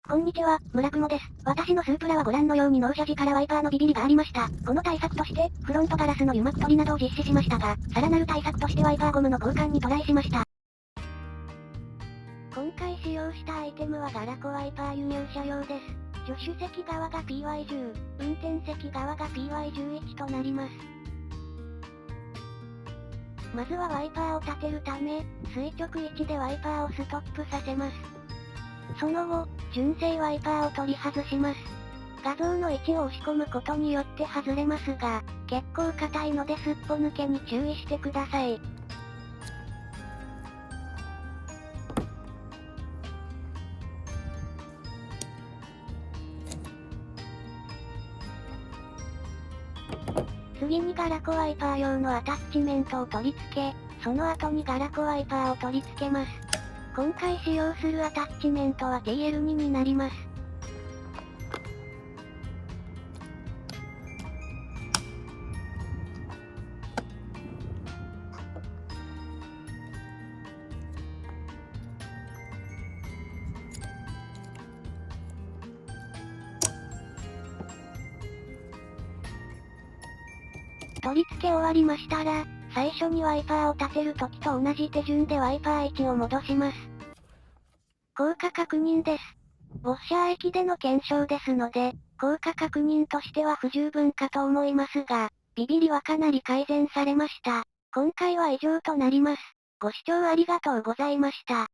こんにちは、村雲です。私のスープラはご覧のように納車時からワイパーのビビリがありました。この対策として、フロントガラスの油膜取りなどを実施しましたが、さらなる対策としてワイパーゴムの交換にトライしました。今回使用したアイテムはガラコワイパー輸入車用です。助手席側が PY10、運転席側が PY11 となります。まずはワイパーを立てるため、垂直位置でワイパーをストップさせます。その後、純正ワイパーを取り外します。画像の位置を押し込むことによって外れますが、結構硬いのですっぽ抜けに注意してください。次にガラコワイパー用のアタッチメントを取り付け、その後にガラコワイパーを取り付けます。今回使用するアタッチメントは TL2 になります。取り付け終わりましたら、最初にワイパーを立てる時と同じ手順でワイパー位置を戻します。効果確認です。ウォッシャー液での検証ですので、効果確認としては不十分かと思いますが、ビビリはかなり改善されました。今回は以上となります。ご視聴ありがとうございました。